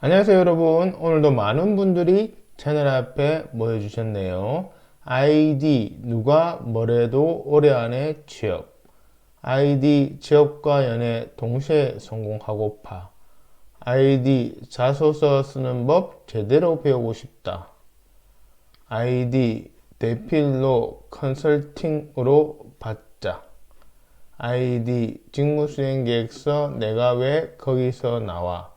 안녕하세요 여러분. 오늘도 많은 분들이 채널 앞에 모여주셨네요. 아이디 누가 뭐래도 올해 안에 취업, 아이디 취업과 연애 동시에 성공하고파, 아이디 자소서 쓰는 법 제대로 배우고 싶다, 아이디 대필로 컨설팅으로 받자, 아이디 직무수행계획서 내가 왜 거기서 나와,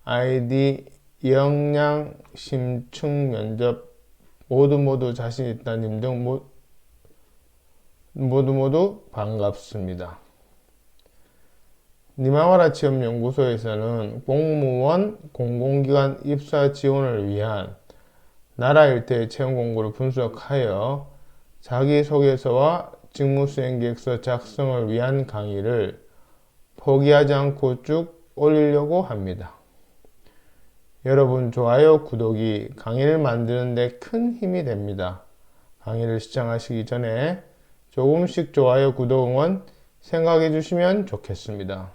아이디 역량 심층 면접 모두 자신 있다님 등 모두 반갑습니다. 니마와라 취업연구소에서는 공무원, 공공기관 입사 지원을 위한 나라 일대 채용 공고를 분석하여 자기소개서와 직무수행계획서 작성을 위한 강의를 포기하지 않고 쭉 올리려고 합니다. 여러분 좋아요, 구독이 강의를 만드는 데 큰 힘이 됩니다. 강의를 시청하시기 전에 조금씩 좋아요, 구독, 응원 생각해 주시면 좋겠습니다.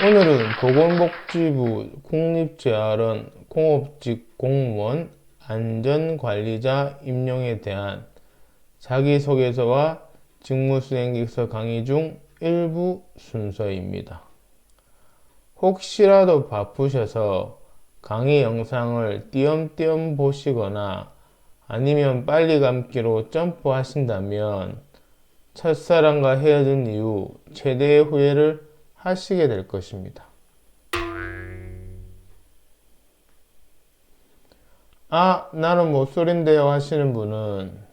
오늘은 보건복지부 국립재활원 공업직 공무원 안전관리자 임용에 대한 자기소개서와 직무수행계획서 강의 중 일부 순서입니다. 혹시라도 바쁘셔서 강의 영상을 띄엄띄엄 보시거나 아니면 빨리 감기로 점프하신다면 첫사랑과 헤어진 이후 최대의 후회를 하시게 될 것입니다. 나는 모쏠인데요 하시는 분은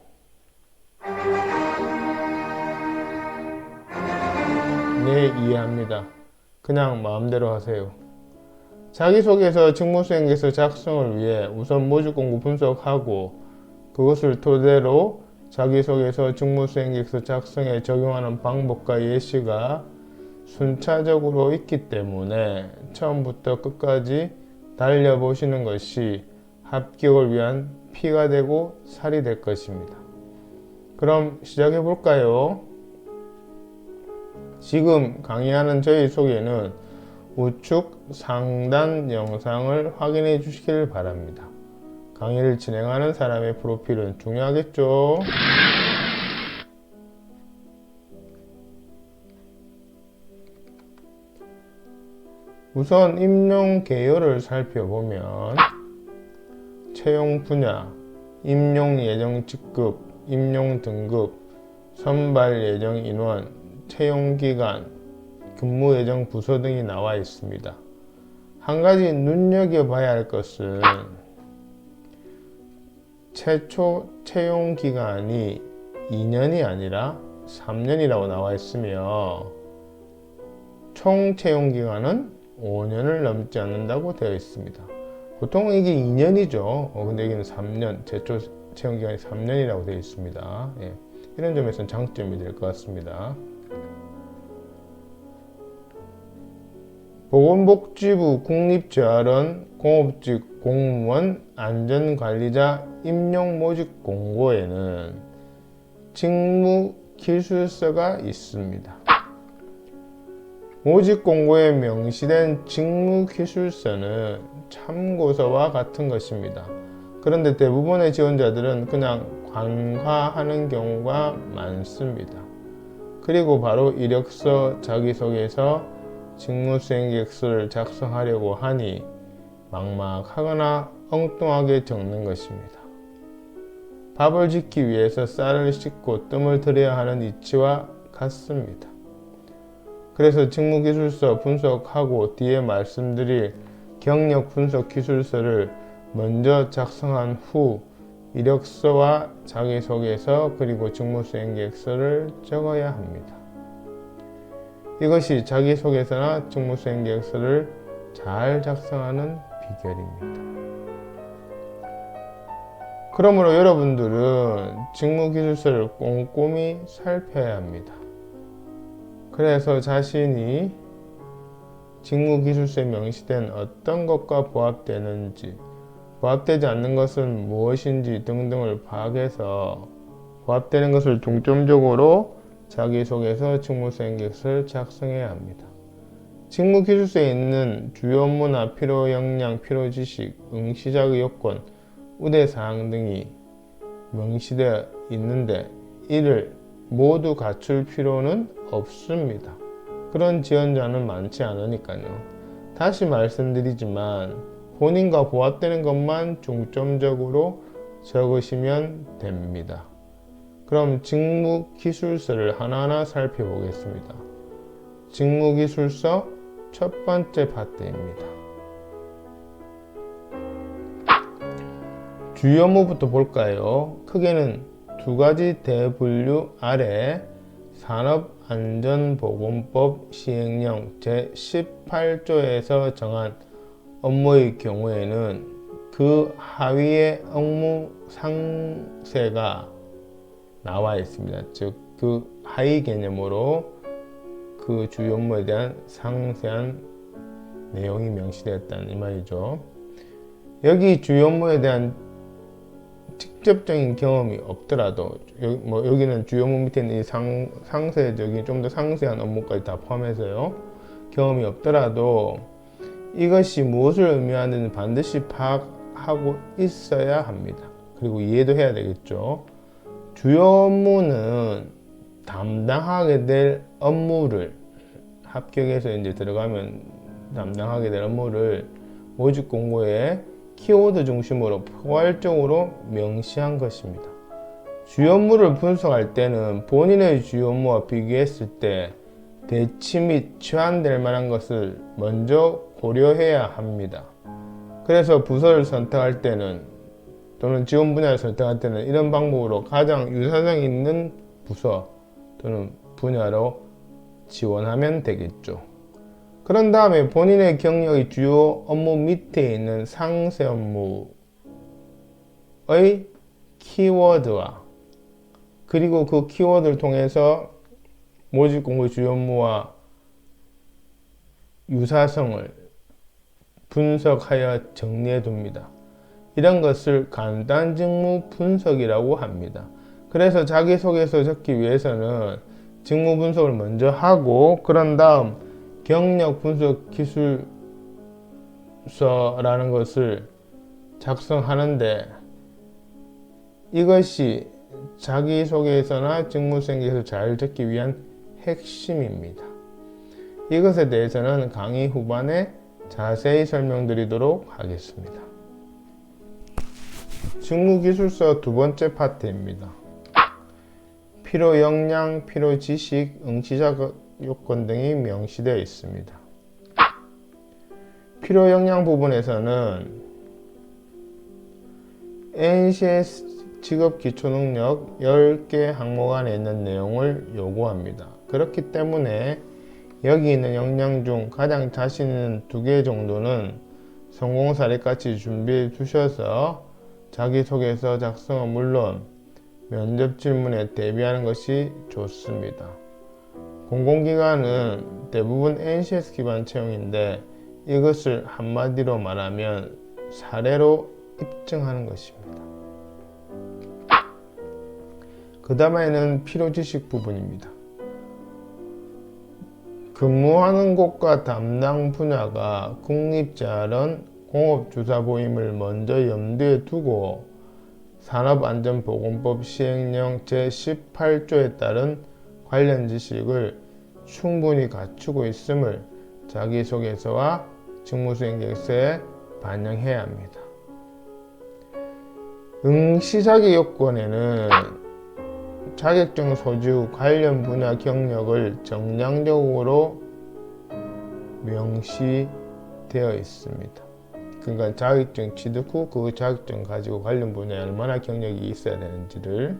네, 이해합니다. 그냥 마음대로 하세요. 자기소개서, 직무수행계획서 작성을 위해 우선 모집공고 분석하고 그것을 토대로 자기소개서, 직무수행계획서 작성에 적용하는 방법과 예시가 순차적으로 있기 때문에 처음부터 끝까지 달려보시는 것이 합격을 위한 피가 되고 살이 될 것입니다. 그럼 시작해 볼까요? 지금 강의하는 저희 소개는 우측 상단 영상을 확인해 주시길 바랍니다. 강의를 진행하는 사람의 프로필은 중요하겠죠? 우선 임용 개요를 살펴보면 채용 분야, 임용 예정 직급, 임용 등급, 선발 예정 인원, 채용 기간, 근무 예정 부서 등이 나와 있습니다. 한 가지 눈여겨봐야 할 것은 최초 채용 기간이 2년이 아니라 3년이라고 나와 있으며 총 채용 기간은 5년을 넘지 않는다고 되어 있습니다. 보통 이게 2년이죠. 근데 여기는 3년, 최초 채용 기간이 3년이라고 되어 있습니다. 이런 점에서는 장점이 될 것 같습니다. 보건복지부 국립재활원 공업직 공무원 안전관리자 임용 모집 공고에는 직무기술서가 있습니다. 모집 공고에 명시된 직무기술서는 참고서와 같은 것입니다. 그런데 대부분의 지원자들은 그냥 간과하는 경우가 많습니다. 그리고 바로 이력서, 자기소개서, 직무수행계획서를 작성하려고 하니 막막하거나 엉뚱하게 적는 것입니다. 밥을 짓기 위해서 쌀을 씻고 뜸을 들여야 하는 이치와 같습니다. 그래서 직무기술서 분석하고 뒤에 말씀드릴 경력 분석 기술서를 먼저 작성한 후 이력서와 자기소개서 그리고 직무수행계획서를 적어야 합니다. 이것이 자기소개서나 직무수행계획서를 잘 작성하는 비결입니다. 그러므로 여러분들은 직무기술서를 꼼꼼히 살펴야 합니다. 그래서 자신이 직무기술서에 명시된 어떤 것과 부합되는지, 부합되지 않는 것은 무엇인지 등등을 파악해서 부합되는 것을 중점적으로 자기소개서, 직무수행계획서를 작성해야 합니다. 직무기술서에 있는 주요 업무나 필요 역량, 필요 지식, 응시자의 요건, 우대사항 등이 명시되어 있는데 이를 모두 갖출 필요는 없습니다. 그런 지원자는 많지 않으니까요. 다시 말씀드리지만 본인과 부합되는 것만 중점적으로 적으시면 됩니다. 그럼 직무기술서를 하나하나 살펴보겠습니다. 직무기술서 첫 번째 파트입니다. 주요 업무부터 볼까요? 크게는 두 가지 대분류 아래 산업안전보건법 시행령 제18조에서 정한 업무의 경우에는 그 하위의 업무 상세가 나와 있습니다. 즉, 그 하위 개념으로 그 주요 업무에 대한 상세한 내용이 명시되었다는 이 말이죠. 여기 주요 업무에 대한 직접적인 경험이 없더라도 여기는 주요 업무 밑에 있는 이 상세적인 좀 더 상세한 업무까지 다 포함해서요. 경험이 없더라도 이것이 무엇을 의미하는지 반드시 파악하고 있어야 합니다. 그리고 이해도 해야 되겠죠. 주요 업무는 담당하게 될 업무를 합격해서 이제 들어가면 담당하게 될 업무를 모집 공고에 키워드 중심으로 포괄적으로 명시한 것입니다. 주요 업무를 분석할 때는 본인의 주요 업무와 비교했을 때 대치 및 취한될 만한 것을 먼저 고려해야 합니다. 그래서 부서를 선택할 때는 또는 지원 분야를 선택할 때는 이런 방법으로 가장 유사성이 있는 부서 또는 분야로 지원하면 되겠죠. 그런 다음에 본인의 경력의 주요 업무 밑에 있는 상세 업무의 키워드와 그리고 그 키워드를 통해서 모집 공고의 주요 업무와 유사성을 분석하여 정리해 둡니다. 이런 것을 간단 직무 분석이라고 합니다. 그래서 자기소개서 적기 위해서는 직무 분석을 먼저 하고 그런 다음 경력 분석 기술서라는 것을 작성하는데 이것이 자기소개서나 직무수행계획서 잘 적기 위한 핵심입니다. 이것에 대해서는 강의 후반에 자세히 설명드리도록 하겠습니다. 직무기술서 두 번째 파트입니다. 필요 역량, 필요 지식, 응시자 요건 등이 명시되어 있습니다. 필요 역량 부분에서는 NCS 직업 기초능력 10개 항목 안에 있는 내용을 요구합니다. 그렇기 때문에 여기 있는 역량 중 가장 자신 있는 2개 정도는 성공 사례까지 준비해 두셔서 자기소개서 작성은 물론 면접 질문에 대비하는 것이 좋습니다. 공공기관은 대부분 NCS 기반 채용인데 이것을 한마디로 말하면 사례로 입증하는 것입니다. 그 다음에는 필요지식 부분입니다. 근무하는 곳과 담당 분야가 국립재활원 공업주사보임을 먼저 염두에 두고 산업안전보건법 시행령 제18조에 따른 관련 지식을 충분히 갖추고 있음을 자기소개서와 직무수행계획서에 반영해야 합니다. 응시자격 요건에는 자격증 소지 관련 분야 경력을 정량적으로 명시되어 있습니다. 그러니까 자격증 취득 후 그 자격증 가지고 관련 분야에 얼마나 경력이 있어야 되는지를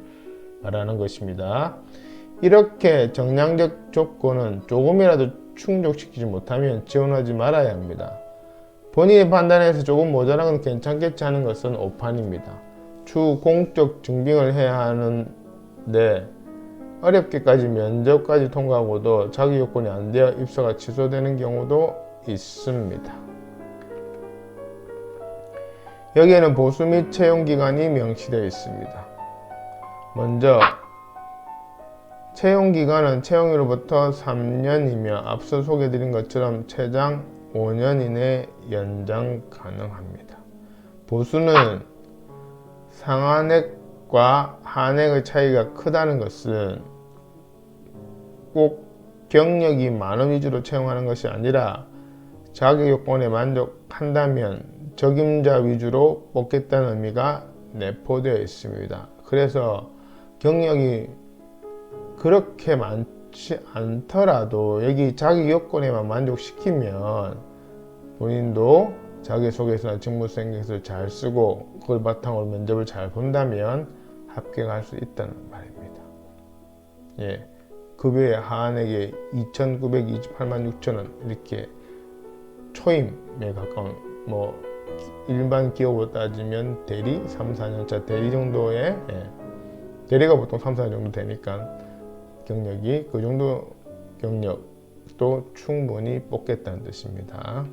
말하는 것입니다. 이렇게 정량적 조건은 조금이라도 충족시키지 못하면 지원하지 말아야 합니다. 본인이 판단해서 조금 모자란 건 괜찮겠지 하는 것은 오판입니다. 추후 공적 증빙을 해야 하는데 어렵게까지 면접까지 통과하고도 자기 요건이 안 되어 입사가 취소되는 경우도 있습니다. 여기에는 보수 및 채용 기간이 명시되어 있습니다. 먼저 채용기간은 채용일로부터 3년이며 앞서 소개드린 것처럼 최장 5년 이내 연장 가능합니다. 보수는 상한액과 한액의 차이가 크다는 것은 꼭 경력이 많은 위주로 채용하는 것이 아니라 자격 요건에 만족한다면 적임자 위주로 뽑겠다는 의미가 내포되어 있습니다. 그래서 경력이 그렇게 많지 않더라도 여기 자기 요건에만 만족시키면 본인도 자기소개서나 직무수행계획서를 잘 쓰고 그걸 바탕으로 면접을 잘 본다면 합격할 수 있다는 말입니다. 예, 급여의 하한액에 2,928만 6천원 이렇게 초임에 가까운 일반 기업으로 따지면 대리 3, 4년차 대리 정도의 대리가 보통 3, 4년 정도 되니까 경력이 그 정도 경력도 충분히 뽑겠다는 뜻입니다.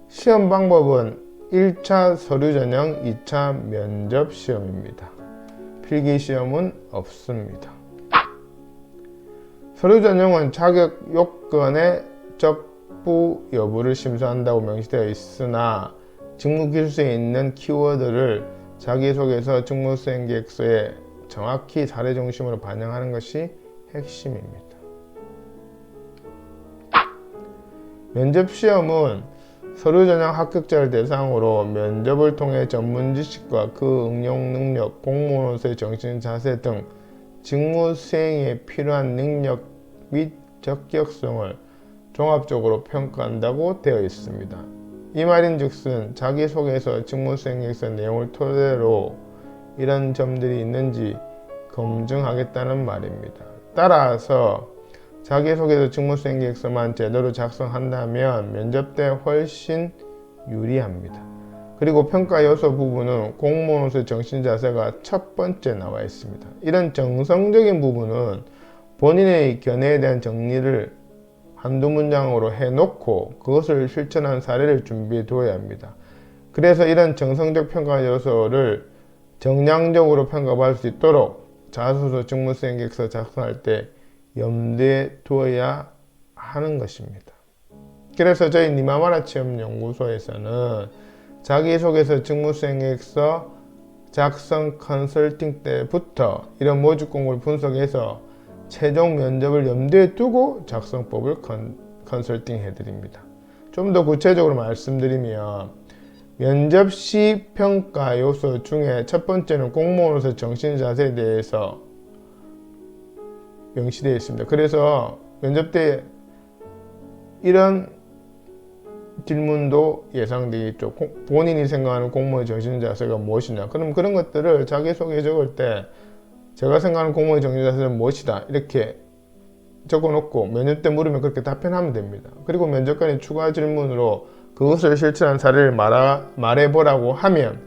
시험 방법은 1차 서류 전형, 2차 면접 시험입니다. 필기 시험은 없습니다. 서류 전형은 자격 요건의 적부 여부를 심사한다고 명시되어 있으나 직무기술서에 있는 키워드를 자기소개서, 직무수행계획서에 정확히 사례 중심으로 반영하는 것이 핵심입니다. 면접시험은 서류 전형 합격자를 대상으로 면접을 통해 전문 지식과 그 응용 능력, 공무원으로서의 정신 자세 등 직무 수행에 필요한 능력 및 적격성을 종합적으로 평가한다고 되어 있습니다. 이 말인즉슨 자기소개서, 직무수행계획서 내용을 토대로 이런 점들이 있는지 검증하겠다는 말입니다. 따라서 자기소개서, 직무수행계획서만 제대로 작성한다면 면접 때 훨씬 유리합니다. 그리고 평가 요소 부분은 공무원으로서의 정신자세가 첫 번째 나와 있습니다. 이런 정성적인 부분은 본인의 견해에 대한 정리를 한두 문장으로 해놓고 그것을 실천한 사례를 준비해 두어야 합니다. 그래서 이런 정성적 평가 요소를 정량적으로 평가받을 수 있도록 자소서, 직무수행계획서 작성할 때 염두에 두어야 하는 것입니다. 그래서 저희 니마마라 취업연구소에서는 자기소개서, 직무수행계획서 작성 컨설팅 때부터 이런 모집 공고를 분석해서 최종 면접을 염두에 두고 작성법을 컨설팅 해드립니다. 좀 더 구체적으로 말씀드리면 면접 시 평가 요소 중에 첫 번째는 공무원으로서 정신 자세에 대해서 명시되어 있습니다. 그래서 면접 때 이런 질문도 예상되겠죠. 본인이 생각하는 공무원의 정신 자세가 무엇이냐. 그럼 그런 것들을 자기소개에 적을 때 제가 생각하는 공무원의 정신 자세는 무엇이다 이렇게 적어놓고 면접 때 물으면 그렇게 답변하면 됩니다. 그리고 면접관이 추가 질문으로 그것을 실천한 사례를 말해보라고 하면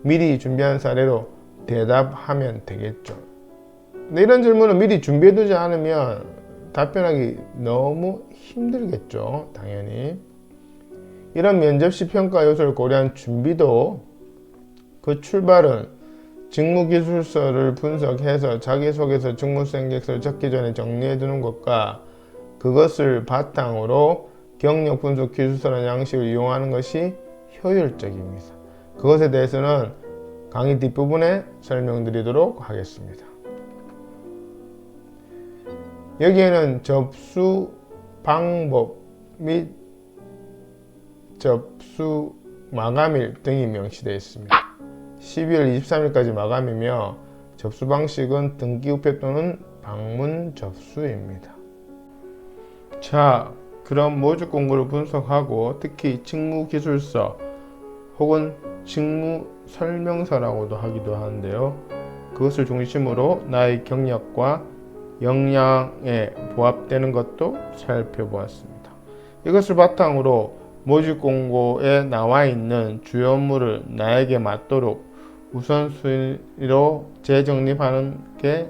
미리 준비한 사례로 대답하면 되겠죠. 근데 이런 질문을 미리 준비해두지 않으면 답변하기 너무 힘들겠죠. 당연히. 이런 면접시 평가 요소를 고려한 준비도 그 출발은 직무기술서를 분석해서 자기소개서, 직무수행계획서를 적기 전에 정리해두는 것과 그것을 바탕으로 경력분석 기술서라는 양식을 이용하는 것이 효율적입니다. 그것에 대해서는 강의 뒷부분에 설명드리도록 하겠습니다. 여기에는 접수 방법 및 접수 마감일 등이 명시되어 있습니다. 12월 23일까지 마감이며 접수 방식은 등기 우표 또는 방문 접수입니다. 자, 그럼 모집 공고를 분석하고 특히 직무기술서 혹은 직무설명서라고도 하기도 하는데요. 그것을 중심으로 나의 경력과 역량에 부합되는 것도 살펴보았습니다. 이것을 바탕으로 모집 공고에 나와 있는 주요 업무를 나에게 맞도록 우선순위로 재정립하는 게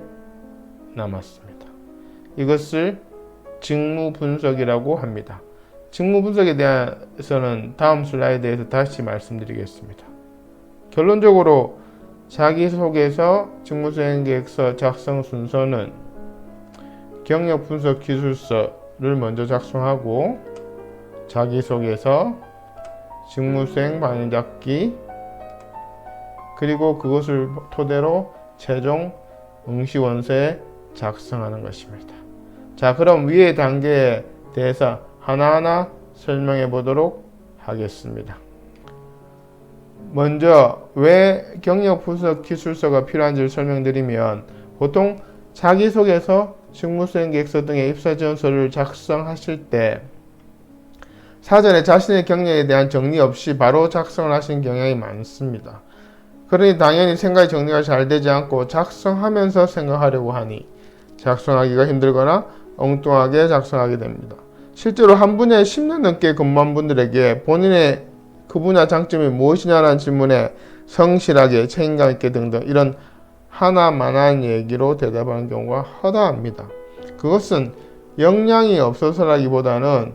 남았습니다. 이것을 직무 분석이라고 합니다. 직무 분석에 대해서는 다음 슬라이드에서 다시 말씀드리겠습니다. 결론적으로 자기소개서, 직무수행계획서 작성 순서는 경력분석기술서를 먼저 작성하고 자기소개서, 직무수행 방향잡기, 그리고 그것을 토대로 최종 응시원서에 작성하는 것입니다. 자, 그럼 위의 단계에 대해서 하나하나 설명해 보도록 하겠습니다. 먼저 왜 경력분석 기술서가 필요한지를 설명드리면, 보통 자기소개서, 직무수행계획서 등의 입사지원서를 작성하실 때 사전에 자신의 경력에 대한 정리 없이 바로 작성을 하시는 경향이 많습니다. 그러니 당연히 생각이 정리가 잘 되지 않고 작성하면서 생각하려고 하니 작성하기가 힘들거나 엉뚱하게 작성하게 됩니다. 실제로 한 분야에 10년 넘게 근무한 분들에게 본인의 그 분야 장점이 무엇이냐라는 질문에 성실하게 책임감 있게 등등 이런 하나만한 얘기로 대답하는 경우가 허다합니다. 그것은 역량이 없어서라기보다는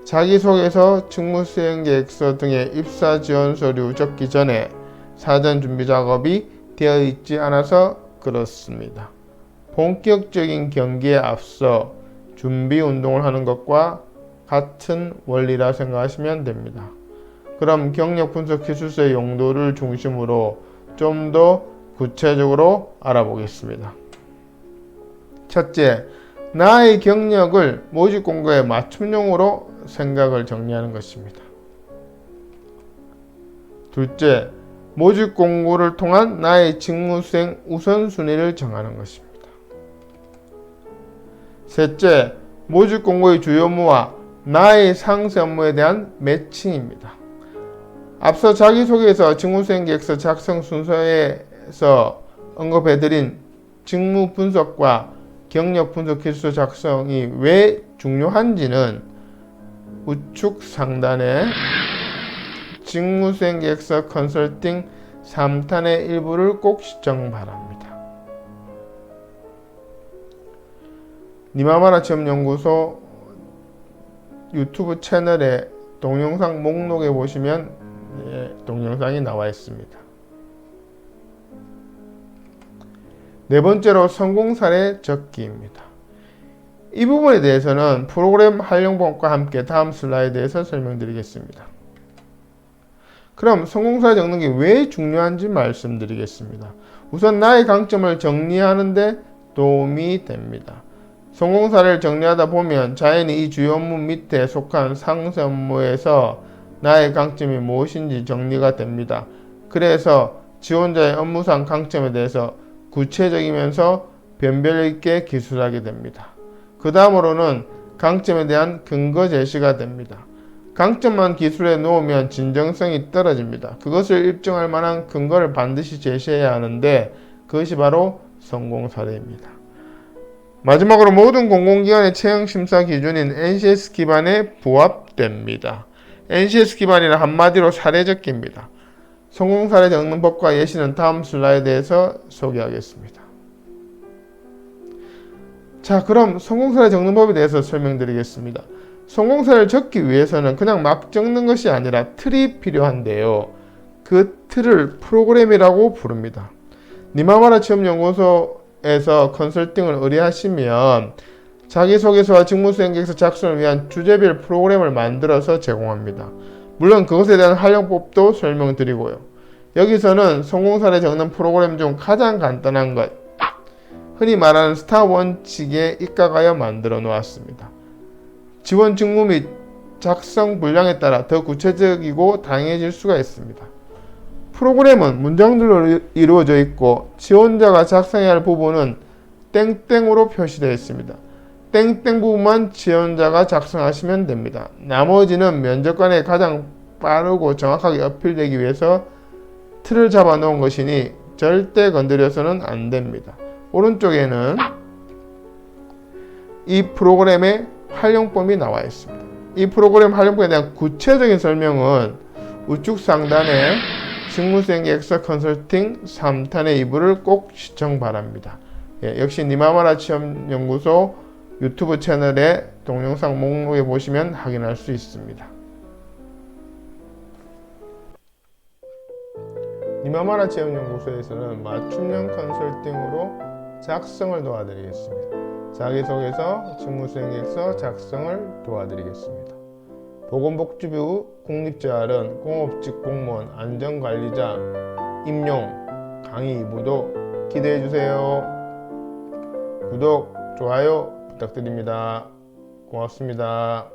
자기소개서, 직무수행계획서 등의 입사지원 서류 적기 전에 사전 준비 작업이 되어 있지 않아서 그렇습니다. 본격적인 경기에 앞서 준비 운동을 하는 것과 같은 원리라 생각하시면 됩니다. 그럼 경력분석 기술서의 용도를 중심으로 좀 더 구체적으로 알아보겠습니다. 첫째, 나의 경력을 모집 공고에 맞춤형으로 생각을 정리하는 것입니다. 둘째, 모집 공고를 통한 나의 직무수행 우선순위를 정하는 것입니다. 셋째, 모집 공고의 주요 업무와 나의 상세 업무에 대한 매칭입니다. 앞서 자기소개서, 직무수행계획서 작성 순서에서 언급해드린 직무분석과 경력분석 기술서 작성이 왜 중요한지는 우측 상단에 직무수행계획서 컨설팅 3탄의 일부를 꼭 시청 바랍니다. 니마마라 취업연구소 유튜브 채널의 동영상 목록에 보시면 동영상이 나와 있습니다. 네 번째로 성공 사례 적기입니다. 이 부분에 대해서는 프로그램 활용법과 함께 다음 슬라이드에서 설명드리겠습니다. 그럼 성공사례 적는 게 왜 중요한지 말씀드리겠습니다. 우선 나의 강점을 정리하는 데 도움이 됩니다. 성공사례를 정리하다 보면 자연히 이 주요 업무 밑에 속한 상세 업무에서 나의 강점이 무엇인지 정리가 됩니다. 그래서 지원자의 업무상 강점에 대해서 구체적이면서 변별 있게 기술하게 됩니다. 그 다음으로는 강점에 대한 근거 제시가 됩니다. 강점만 기술에 놓으면 진정성이 떨어집니다. 그것을 입증할 만한 근거를 반드시 제시해야 하는데 그것이 바로 성공 사례입니다. 마지막으로 모든 공공기관의 채용심사 기준인 NCS 기반에 부합됩니다. NCS 기반이란 한마디로 사례 적기입니다. 성공 사례 적는 법과 예시는 다음 슬라이드에서 소개하겠습니다. 자, 그럼 성공 사례 적는 법에 대해서 설명드리겠습니다. 성공 사례를 적기 위해서는 그냥 막 적는 것이 아니라 틀이 필요한데요. 그 틀을 프로그램이라고 부릅니다. 니마마라 취업연구소에서 컨설팅을 의뢰하시면 자기소개서와 직무수행계획서 작성을 위한 주제별 프로그램을 만들어서 제공합니다. 물론 그것에 대한 활용법도 설명드리고요. 여기서는 성공사례 적는 프로그램 중 가장 간단한 것, 흔히 말하는 스타 원칙에 입각하여 만들어 놓았습니다. 지원 직무 및 작성 분량에 따라 더 구체적이고 다양해질 수가 있습니다. 프로그램은 문장들로 이루어져 있고 지원자가 작성해야 할 부분은 땡땡으로 표시되어 있습니다. 땡땡 부분만 지원자가 작성하시면 됩니다. 나머지는 면접관에 가장 빠르고 정확하게 어필되기 위해서 틀을 잡아 놓은 것이니 절대 건드려서는 안 됩니다. 오른쪽에는 이 프로그램의 활용법이 나와 있습니다. 이 프로그램 활용법에 대한 구체적인 설명은 우측 상단에 직무수행계획서 컨설팅 3탄의 2부를 꼭 시청 바랍니다. 역시 니마마라 취업연구소 유튜브 채널의 동영상 목록에 보시면 확인할 수 있습니다. 이마마라 체험연구소에서는 맞춤형 컨설팅으로 작성을 도와드리겠습니다. 자기소개서, 직무수행계획서 작성을 도와드리겠습니다. 보건복지부 국립재활은 공업직 공무원 안전관리자 임용 강의 2부도 기대해주세요. 구독, 좋아요 부탁드립니다. 고맙습니다.